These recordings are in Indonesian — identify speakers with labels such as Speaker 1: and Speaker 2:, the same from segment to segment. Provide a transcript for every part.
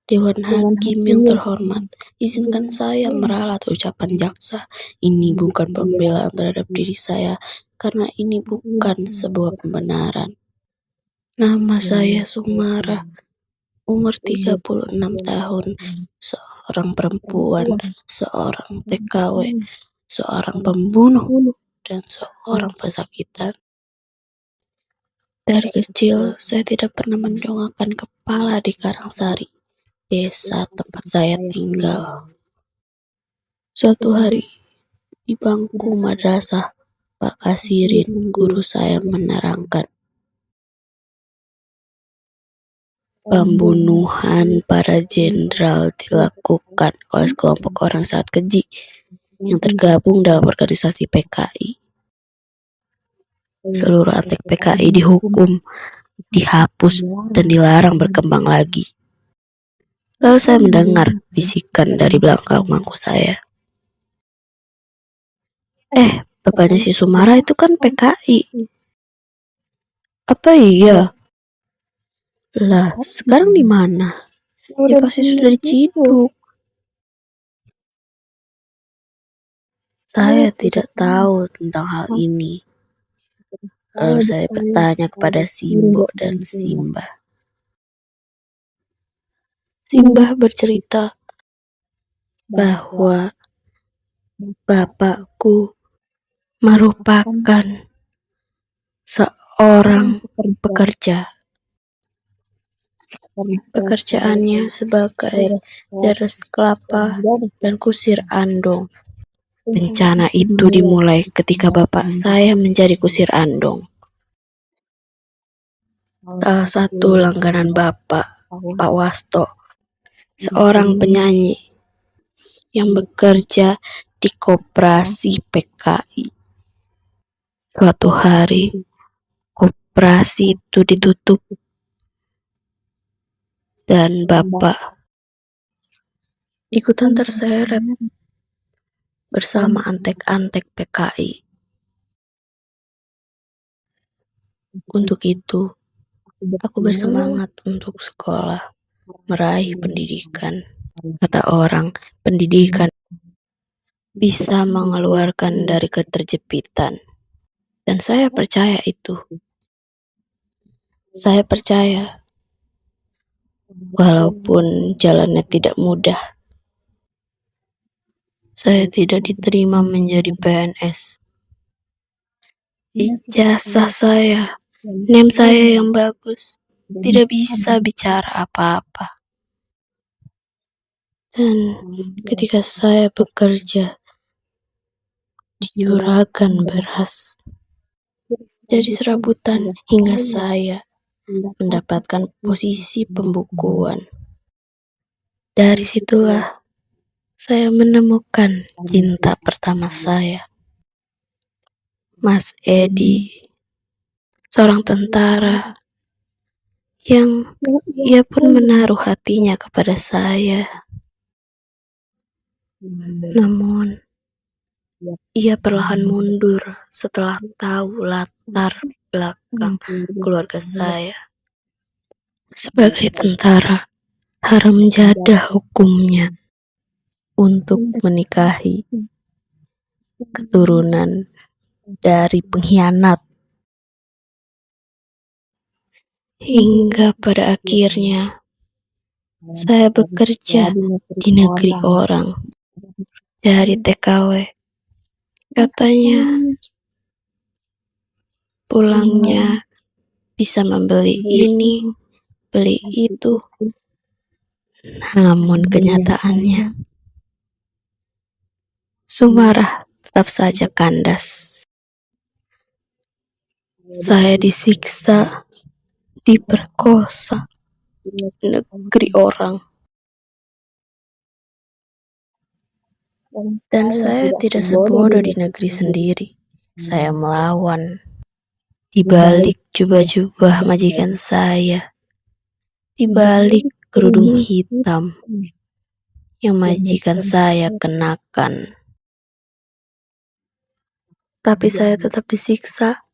Speaker 1: Dewan Hakim yang terhormat, izinkan saya meralat ucapan jaksa. Ini bukan pembelaan terhadap diri saya, karena ini bukan sebuah pembenaran. Nama saya Sumara, umur 36 tahun, seorang perempuan, seorang TKW, seorang pembunuh, dan seorang pesakitan. Dari kecil, saya tidak pernah mendongakkan kepala di Karangsari, desa tempat saya tinggal. Suatu hari, di bangku madrasah, Pak Kasirin, guru saya menerangkan, pembunuhan para jenderal dilakukan oleh sekelompok orang sangat keji yang tergabung dalam organisasi PKI. Seluruh antek PKI dihukum, dihapus, dan dilarang berkembang lagi. Lalu saya mendengar bisikan dari belakang mangku saya. Bapaknya si Sumara itu kan PKI. Apa iya? Lah, sekarang di mana? Ya pasti sudah diciduk. Saya tidak tahu tentang hal ini. Lalu saya bertanya kepada Simbo dan Simbah. Simbah bercerita bahwa bapakku merupakan seorang pekerja. Pekerjaannya sebagai deres kelapa dan kusir andong. Bencana itu dimulai ketika bapak saya menjadi kusir andong. Salah satu langganan bapak, Pak Wasto, seorang penyanyi yang bekerja di koperasi PKI. Suatu hari, koperasi itu ditutup dan bapak ikutan terseret bersama antek-antek PKI. Untuk itu, aku bersemangat untuk sekolah, meraih pendidikan. Kata orang, pendidikan bisa mengeluarkan dari keterjepitan. Dan saya percaya itu. Saya percaya, walaupun jalannya tidak mudah, saya tidak diterima menjadi PNS. Ijazah saya, NEM saya yang bagus, tidak bisa bicara apa-apa. Dan ketika saya bekerja di juragan beras, jadi serabutan hingga saya mendapatkan posisi pembukuan. Dari situlah saya menemukan cinta pertama saya, Mas Edi, seorang tentara yang ia pun menaruh hatinya kepada saya. Namun, ia perlahan mundur setelah tahu latar belakang keluarga saya. Sebagai tentara, haram jadah hukumnya untuk menikahi keturunan dari pengkhianat. Hingga pada akhirnya, saya bekerja di negeri orang, dari TKW. Katanya, pulangnya bisa membeli ini, beli itu. Namun kenyataannya, Sumara tetap saja kandas. Saya disiksa, diperkosa, negeri orang. Dan saya tidak sebodoh di negeri sendiri. Saya melawan. Di balik jubah-jubah majikan saya, di balik kerudung hitam yang majikan saya kenakan. Tapi saya tetap disiksa,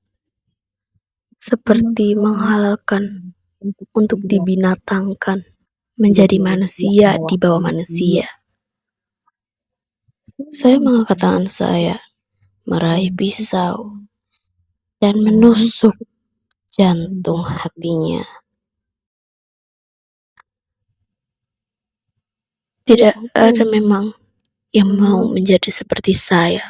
Speaker 1: seperti menghalalkan untuk dibinatangkan. menjadi manusia di bawah manusia. Saya mengangkat tangan saya, meraih pisau, dan menusuk jantung hatinya. Tidak ada memang yang mau menjadi seperti saya.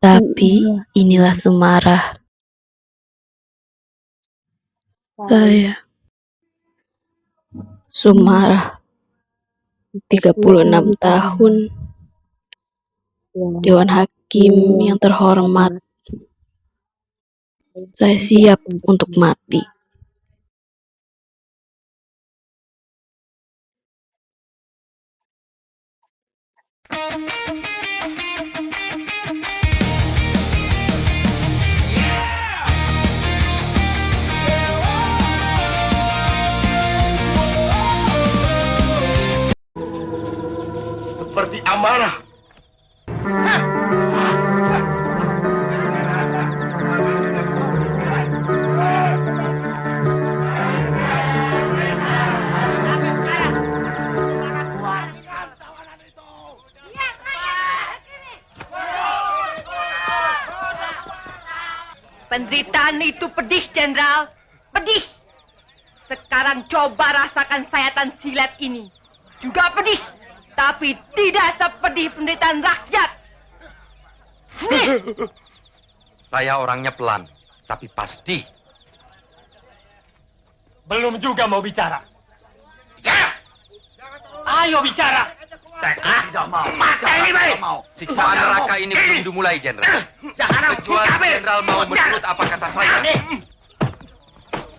Speaker 1: Tapi inilah Sumarah. Saya Sumarah, 36 tahun, Dewan Hakim yang terhormat. Saya siap untuk mati.
Speaker 2: Seperti amarah.
Speaker 3: Penderitaan itu pedih, Jenderal. Pedih. Sekarang coba rasakan sayatan silet ini. Juga pedih. Tapi tidak sepedih penderitaan rakyat.
Speaker 2: Saya orangnya pelan, tapi pasti.
Speaker 4: Belum juga mau bicara.
Speaker 2: Bicara!
Speaker 4: Ayo bicara.
Speaker 2: Tidak mau. Mata ini baik. Siksaan neraka ini belum dimulai, Jenderal. Kecuali Jenderal mau menurut apa kata saya.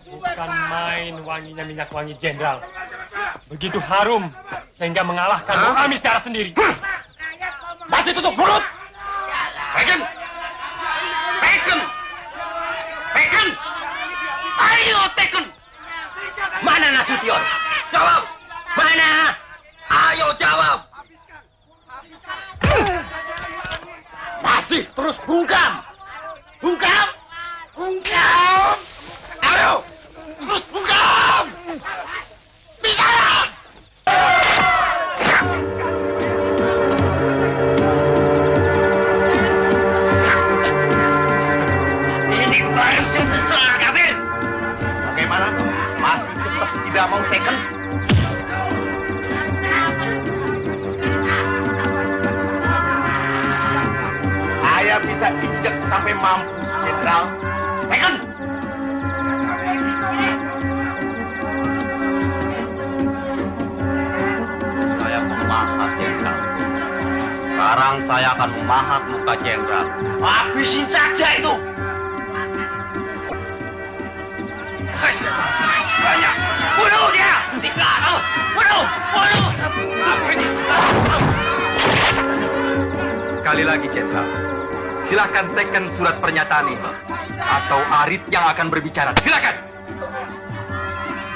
Speaker 4: Bukan main wanginya minyak wangi Jenderal. Begitu harum sehingga mengalahkan Bung Amis darah sendiri.
Speaker 2: Masih tutup mulut. Bacon. Bacon. Bacon. Ayo, Teken. Mana Nasution? Jawab. Mana? Ayo jawab. Masih terus bungkam. Bungkam. Bungkam. Ayo. Terus bungkam. Bicara. Ini baru sesuatu, Kabir. Bagaimana? Masih tetap tidak mau Teken? Saya bisa injak sampai mampus, Jenderal. Teken! Saya memahat, Jenderal. Sekarang saya akan memahat muka Jenderal. Habisin saja itu! Banyak! Bunuh dia! Tinggal! Bunuh! Bunuh! Sekali lagi, Jenderal. Silakan tekan surat pernyataan ini. Atau Arit yang akan berbicara. Silakan!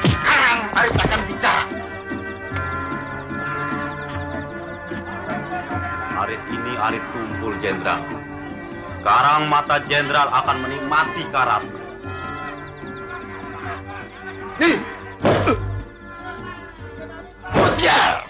Speaker 2: Sekarang Arit akan bicara. Arit ini Arit tumpul, Jenderal. Sekarang mata Jenderal akan menikmati karat. Nih! Kejar!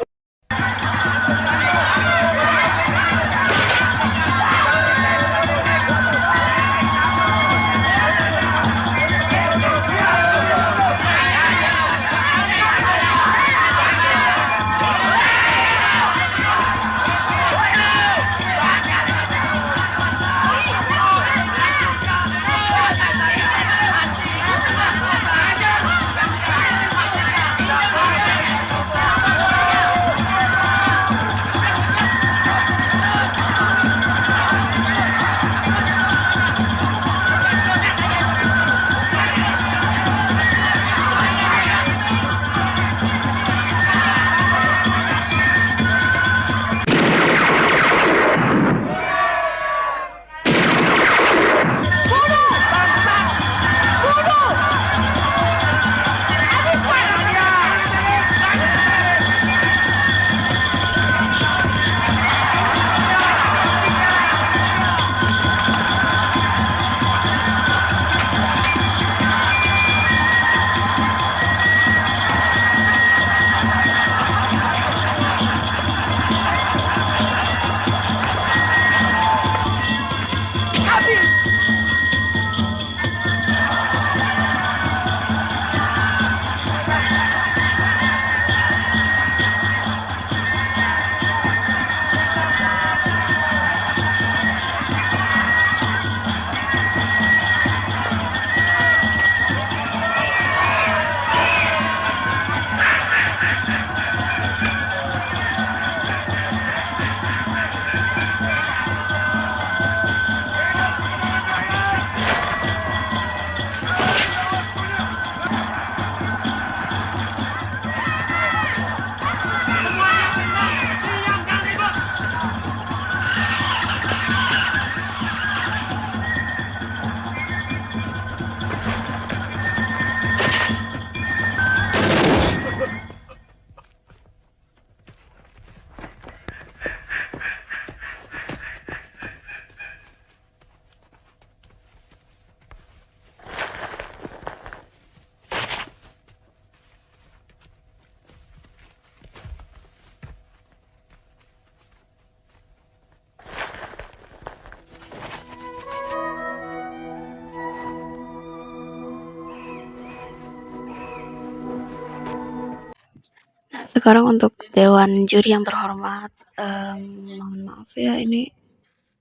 Speaker 1: Sekarang untuk Dewan Juri yang terhormat, mohon maaf ya, ini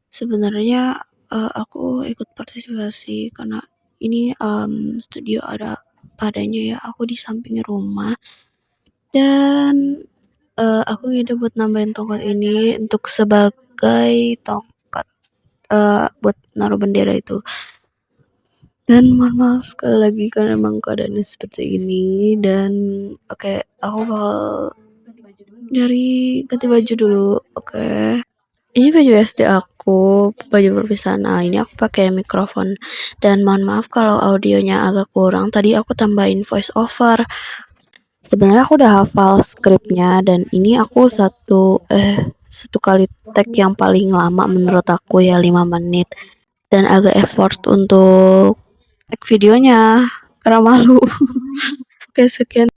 Speaker 1: sebenarnya aku ikut partisipasi karena ini studio ada padanya ya, aku di samping rumah dan aku ngide buat nambahin tongkat ini untuk sebagai tongkat buat naruh bendera itu. Dan mohon maaf sekali lagi karena emang keadaannya seperti ini dan oke, aku bakal ganti baju dulu. Oke. Ini baju SD aku, baju perpisahan. Nah, ini aku pakai mikrofon dan mohon maaf kalau audionya agak kurang. Tadi aku tambahin voice over. Sebenarnya aku udah hafal skripnya dan ini aku satu kali tag yang paling lama menurut aku ya 5 menit dan agak effort untuk tag videonya karena malu. Oke, sekian.